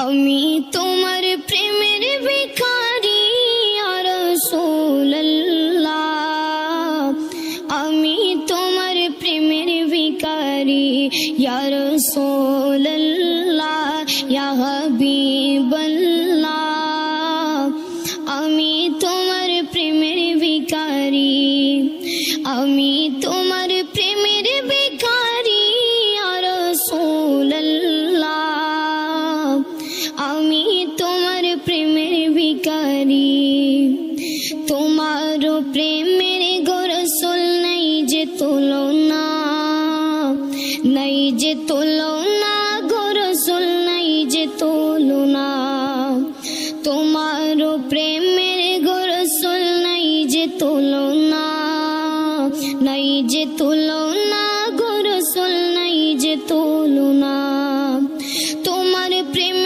আমি তোমার প্রেমের ভিখারি ইয়া রাসূলুল্লাহ, আমি তোমার প্রেমের ভিখারি ইয়া রাসূলুল্লাহ, ইয়া হাবিবাল্লাহ, আমি তোমার প্রেমের ভিখারি, আমি তোমার প্রেমের ভিখারি ইয়া রাসূলুল্লাহ, আমি তোমার প্রেমের ভিখারি। তোমার প্রেমের গো রাসূল নাই যে তুলনা, নাই যে তুলনা।